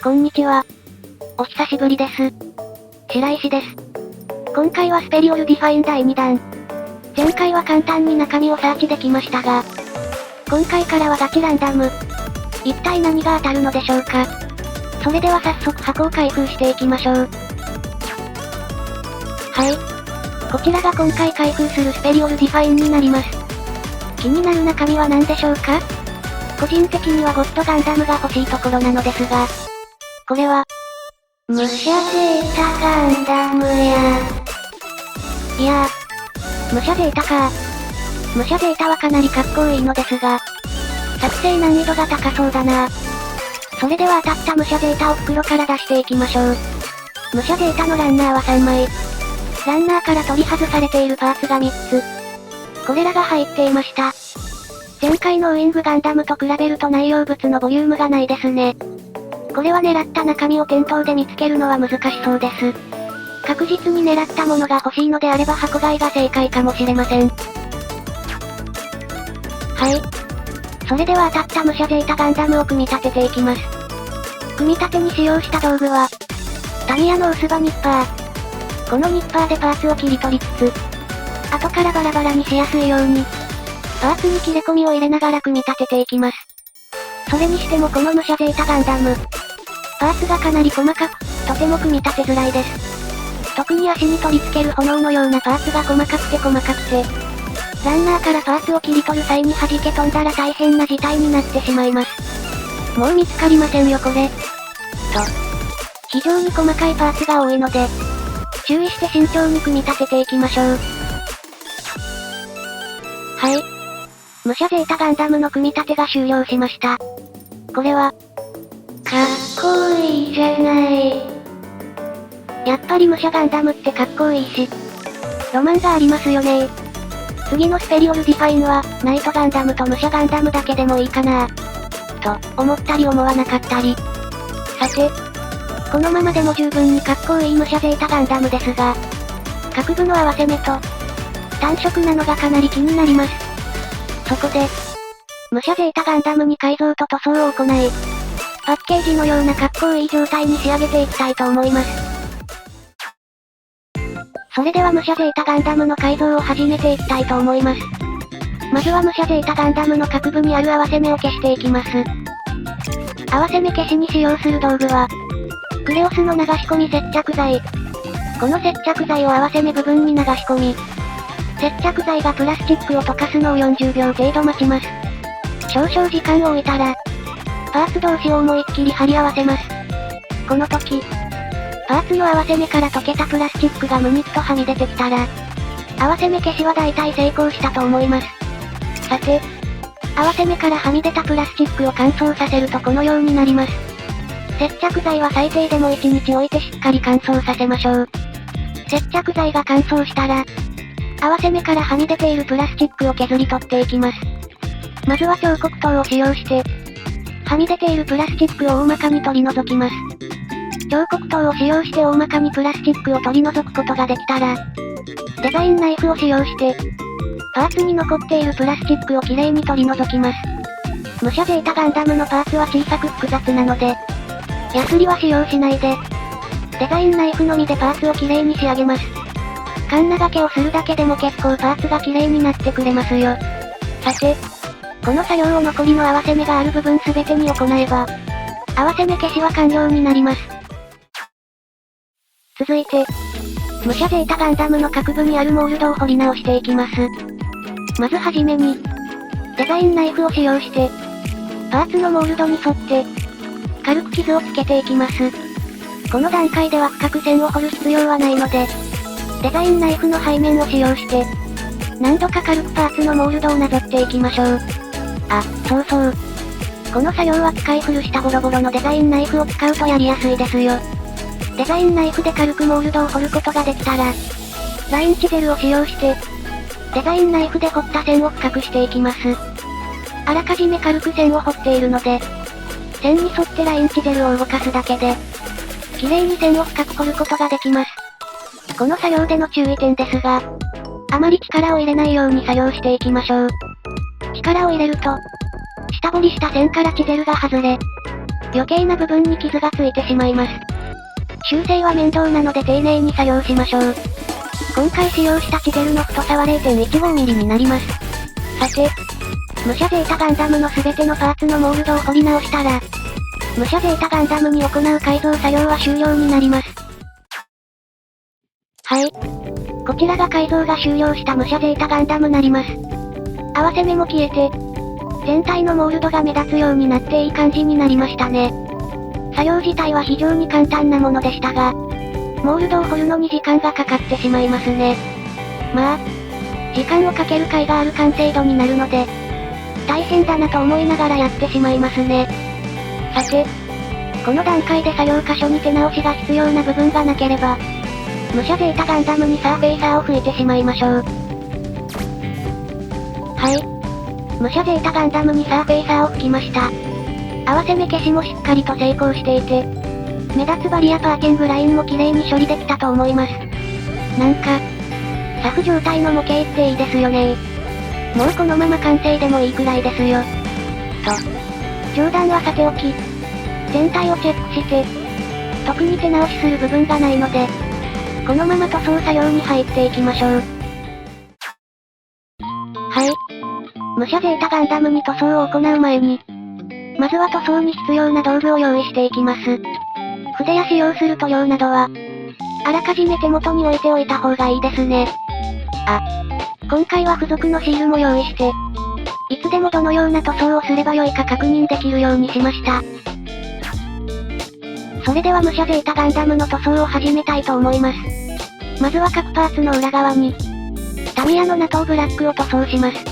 こんにちは。お久しぶりです。白石です。今回はスペリオルディファイン第2弾。前回は簡単に中身をサーチできましたが、今回からはガチランダム。一体何が当たるのでしょうか。それでは早速箱を開封していきましょう。はい。こちらが今回開封するスペリオルディファインになります。気になる中身は何でしょうか。個人的にはゴッドガンダムが欲しいところなのですが、これは、武者ゼータガンダムや。いやー、武者ゼータか。武者ゼータはかなりかっこいいのですが、作成難易度が高そうだな。それでは当たった武者ゼータを袋から出していきましょう。武者ゼータのランナーは3枚。ランナーから取り外されているパーツが3つ。これらが入っていました。前回のウィングガンダムと比べると内容物のボリュームがないですね。これは狙った中身を店頭で見つけるのは難しそうです。確実に狙ったものが欲しいのであれば箱買いが正解かもしれません。はい。それでは当たった武者ゼータガンダムを組み立てていきます。組み立てに使用した道具は、タミヤの薄葉ニッパー。このニッパーでパーツを切り取りつつ、後からバラバラにしやすいように、パーツに切れ込みを入れながら組み立てていきます。それにしてもこの武者ゼータガンダム、パーツがかなり細かく、とても組み立てづらいです。特に足に取り付ける炎のようなパーツが細かくて、ランナーからパーツを切り取る際に弾け飛んだら大変な事態になってしまいます。もう見つかりませんよこれ。と。非常に細かいパーツが多いので、注意して慎重に組み立てていきましょう。はい。武者ゼータガンダムの組み立てが終了しました。これは、かっこいいじゃない。やっぱり武者ガンダムってかっこいいし、ロマンがありますよね。次のスペリオルディファインは、ナイトガンダムと武者ガンダムだけでもいいかなと、思ったり思わなかったり。さて、このままでも十分にかっこいい武者ゼータガンダムですが、各部の合わせ目と、単色なのがかなり気になります。そこで、武者ゼータガンダムに改造と塗装を行い、パッケージのようなかっこいい状態に仕上げていきたいと思います。それでは武者ゼータガンダムの改造を始めていきたいと思います。まずは武者ゼータガンダムの各部にある合わせ目を消していきます。合わせ目消しに使用する道具は、クレオスの流し込み接着剤。この接着剤を合わせ目部分に流し込み、接着剤がプラスチックを溶かすのを40秒程度待ちます。少々時間を置いたら、パーツ同士を思いっきり貼り合わせます。この時、パーツの合わせ目から溶けたプラスチックがムニッとはみ出てきたら、合わせ目消しは大体成功したと思います。さて、合わせ目からはみ出たプラスチックを乾燥させるとこのようになります。接着剤は最低でも1日置いてしっかり乾燥させましょう。接着剤が乾燥したら、合わせ目からはみ出ているプラスチックを削り取っていきます。まずは彫刻刀を使用して、はみ出ているプラスチックを大まかに取り除きます。彫刻刀を使用して大まかにプラスチックを取り除くことができたら、デザインナイフを使用して、パーツに残っているプラスチックをきれいに取り除きます。武者ゼータガンダムのパーツは小さく複雑なので、ヤスリは使用しないで、デザインナイフのみでパーツをきれいに仕上げます。カンナ掛けをするだけでも結構パーツがきれいになってくれますよ。さて、この作業を残りの合わせ目がある部分すべてに行えば、合わせ目消しは完了になります。続いて、武者ゼータガンダムの各部にあるモールドを彫り直していきます。まずはじめに、デザインナイフを使用して、パーツのモールドに沿って、軽く傷をつけていきます。この段階では深く線を彫る必要はないので、デザインナイフの背面を使用して、何度か軽くパーツのモールドをなぞっていきましょう。あ、そうそう。この作業は使い古したボロボロのデザインナイフを使うとやりやすいですよ。デザインナイフで軽くモールドを彫ることができたら、ラインチゼルを使用して、デザインナイフで彫った線を深くしていきます。あらかじめ軽く線を彫っているので、線に沿ってラインチゼルを動かすだけで、綺麗に線を深く彫ることができます。この作業での注意点ですが、あまり力を入れないように作業していきましょう。力を入れると、下彫りした線からチゼルが外れ、余計な部分に傷がついてしまいます。修正は面倒なので丁寧に作業しましょう。今回使用したチゼルの太さは 0.15mm になります。さて、武者ゼータガンダムの全てのパーツのモールドを彫り直したら、武者ゼータガンダムに行う改造作業は終了になります。はい。こちらが改造が終了した武者ゼータガンダムなります。合わせ目も消えて、全体のモールドが目立つようになっていい感じになりましたね。作業自体は非常に簡単なものでしたが、モールドを彫るのに時間がかかってしまいますね。まあ、時間をかける甲斐がある完成度になるので、大変だなと思いながらやってしまいますね。さて、この段階で作業箇所に手直しが必要な部分がなければ、武者ゼータガンダムにサーフェイサーを吹いてしまいましょう。はい。武者ゼータガンダムにサーフェイサーを吹きました。合わせ目消しもしっかりと成功していて、目立つバリアパーキングラインも綺麗に処理できたと思います。なんか、サフ状態の模型っていいですよね。もうこのまま完成でもいいくらいですよ。と、冗談はさておき、全体をチェックして、特に手直しする部分がないので、このまま塗装作業に入っていきましょう。はい。武者ゼータガンダムに塗装を行う前に、まずは塗装に必要な道具を用意していきます。筆や使用する塗料などは、あらかじめ手元に置いておいた方がいいですね。あ、今回は付属のシールも用意して、いつでもどのような塗装をすればよいか確認できるようにしました。それでは武者ゼータガンダムの塗装を始めたいと思います。まずは各パーツの裏側に、タミヤのナトーブラックを塗装します。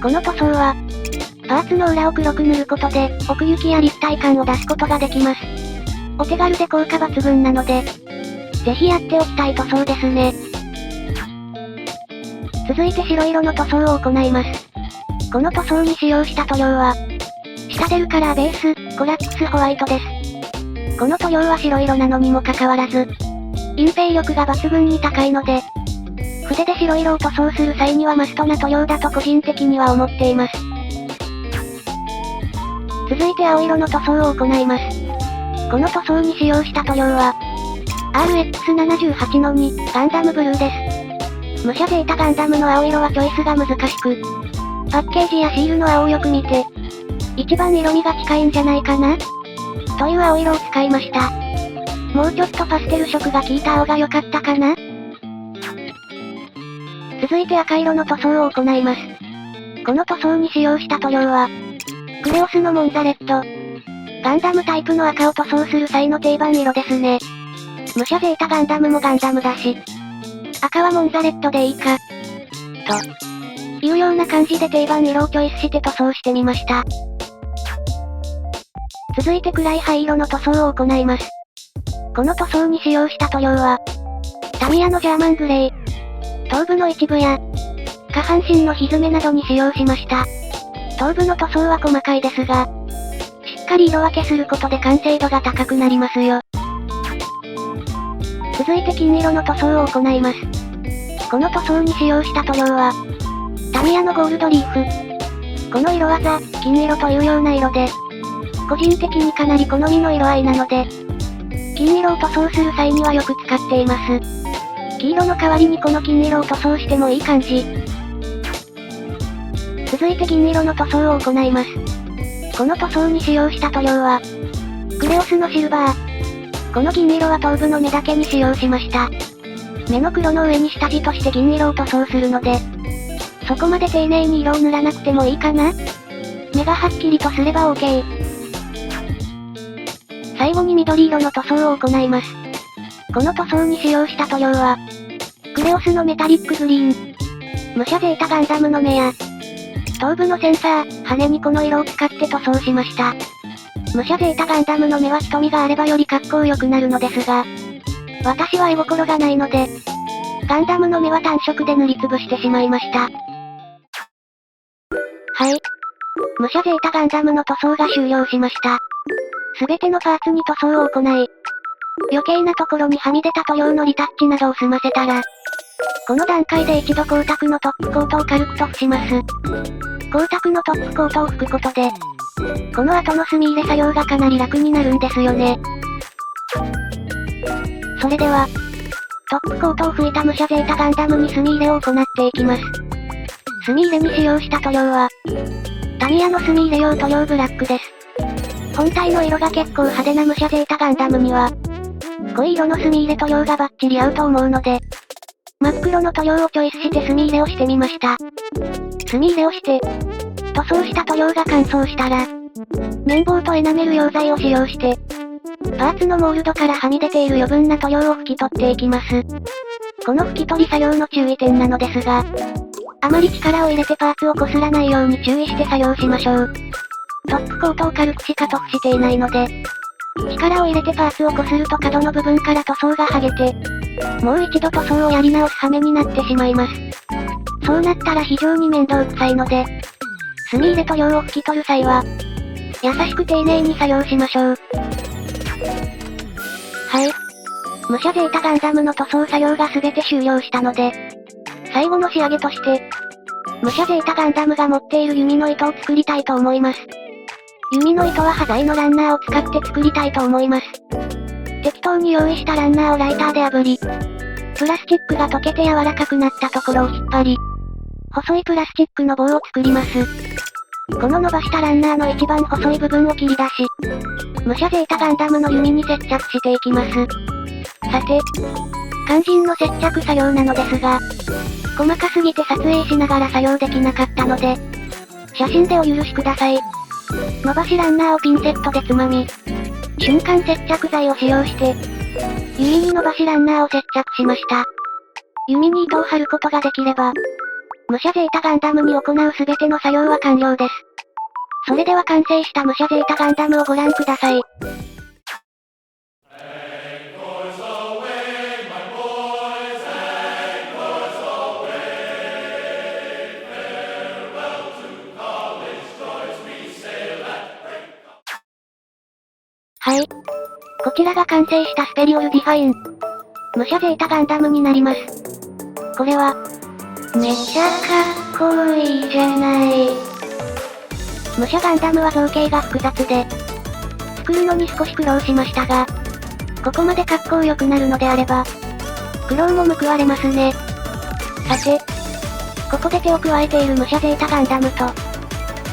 この塗装は、パーツの裏を黒く塗ることで、奥行きや立体感を出すことができます。お手軽で効果抜群なので、ぜひやっておきたい塗装ですね。続いて白色の塗装を行います。この塗装に使用した塗料は、シタデルカラーベース、コラックスホワイトです。この塗料は白色なのにもかかわらず、隠蔽力が抜群に高いので、筆で白色を塗装する際にはマストな塗料だと個人的には思っています。続いて青色の塗装を行います。この塗装に使用した塗料は、RX78-2 ガンダムブルーです。武者ゼータガンダムの青色はチョイスが難しく、パッケージやシールの青をよく見て、一番色味が近いんじゃないかなという青色を使いました。もうちょっとパステル色が効いた青が良かったかな。続いて赤色の塗装を行います。この塗装に使用した塗料は、クレオスのモンザレット。ガンダムタイプの赤を塗装する際の定番色ですね。武者ゼータガンダムもガンダムだし、赤はモンザレットでいいか。というような感じで定番色をチョイスして塗装してみました。続いて暗い灰色の塗装を行います。この塗装に使用した塗料は、タミヤのジャーマングレー。頭部の一部や、下半身のひずめなどに使用しました。頭部の塗装は細かいですが、しっかり色分けすることで完成度が高くなりますよ。続いて金色の塗装を行います。この塗装に使用した塗料は、タミヤのゴールドリーフ。この色はザ・金色というような色で、個人的にかなり好みの色合いなので、金色を塗装する際にはよく使っています。黄色の代わりにこの金色を塗装してもいい感じ。続いて銀色の塗装を行います。この塗装に使用した塗料は、クレオスのシルバー。この銀色は頭部の目だけに使用しました。目の黒の上に下地として銀色を塗装するので、そこまで丁寧に色を塗らなくてもいいかな。目がはっきりとすれば OK。最後に緑色の塗装を行います。この塗装に使用した塗料は、クレオスのメタリックグリーン。武者ゼータガンダムの目や、頭部のセンサー、羽にこの色を使って塗装しました。武者ゼータガンダムの目は瞳があればより格好良くなるのですが、私は絵心がないので、ガンダムの目は単色で塗りつぶしてしまいました。はい。武者ゼータガンダムの塗装が終了しました。すべてのパーツに塗装を行い、余計なところにはみ出た塗料のリタッチなどを済ませたら、この段階で一度光沢のトップコートを軽く塗布します。光沢のトップコートを拭くことで、この後の墨入れ作業がかなり楽になるんですよね。それでは、トップコートを吹いた武者ゼータガンダムに墨入れを行っていきます。墨入れに使用した塗料は、タミヤの墨入れ用塗料ブラックです。本体の色が結構派手な武者ゼータガンダムには、濃い色の墨入れ塗料がバッチリ合うと思うので、真っ黒の塗料をチョイスして墨入れをしてみました。墨入れをして、塗装した塗料が乾燥したら、綿棒とエナメル溶剤を使用して、パーツのモールドからはみ出ている余分な塗料を拭き取っていきます。この拭き取り作業の注意点なのですが、あまり力を入れてパーツを擦らないように注意して作業しましょう。トップコートを軽くしか塗布していないので、力を入れてパーツを擦ると角の部分から塗装が剥げて、もう一度塗装をやり直す羽目になってしまいます。そうなったら非常に面倒くさいので、墨入れ塗料を拭き取る際は、優しく丁寧に作業しましょう。はい。武者ゼータガンダムの塗装作業が全て終了したので、最後の仕上げとして、武者ゼータガンダムが持っている弓の糸を作りたいと思います。弓の糸は端材のランナーを使って作りたいと思います。適当に用意したランナーをライターで炙り、プラスチックが溶けて柔らかくなったところを引っ張り、細いプラスチックの棒を作ります。この伸ばしたランナーの一番細い部分を切り出し、武者ゼータガンダムの弓に接着していきます。さて、肝心の接着作業なのですが、細かすぎて撮影しながら作業できなかったので、写真でお許しください。伸ばしランナーをピンセットでつまみ、瞬間接着剤を使用して、弓に伸ばしランナーを接着しました。弓に糸を張ることができれば、武者ゼータガンダムに行うすべての作業は完了です。それでは完成した武者ゼータガンダムをご覧ください。はい。こちらが完成したスペリオルディファイン。武者ゼータガンダムになります。これは、めっちゃかっこいいじゃない。武者ガンダムは造形が複雑で、作るのに少し苦労しましたが、ここまで格好良くなるのであれば、苦労も報われますね。さて、ここで手を加えている武者ゼータガンダムと、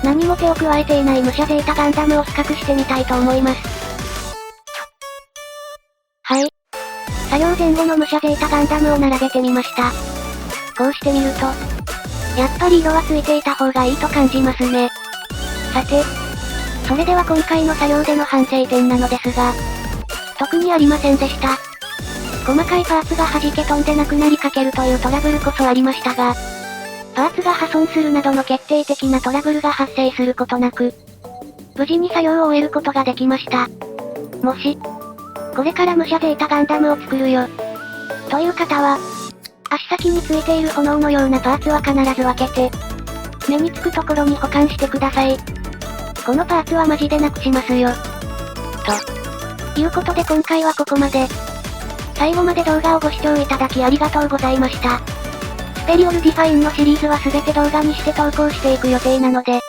何も手を加えていない武者ゼータガンダムを比較してみたいと思います。はい。作業前後の武者ゼータガンダムを並べてみました。こうしてみると、やっぱり色はついていた方がいいと感じますね。さて、それでは今回の作業での反省点なのですが、特にありませんでした。細かいパーツが弾け飛んでなくなりかけるというトラブルこそありましたが、パーツが破損するなどの決定的なトラブルが発生することなく、無事に作業を終えることができました。もし、これから武者ゼータガンダムを作るよ、という方は、足先についている炎のようなパーツは必ず分けて、目につくところに保管してください。このパーツはマジでなくしますよ。ということで今回はここまで。最後まで動画をご視聴いただきありがとうございました。スペリオルディファインのシリーズは全て動画にして投稿していく予定なので、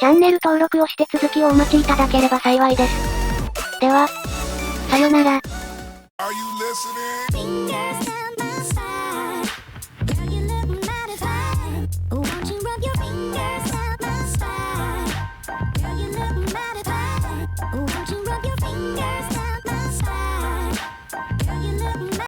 チャンネル登録をして続きをお待ちいただければ幸いです。では、さよなら。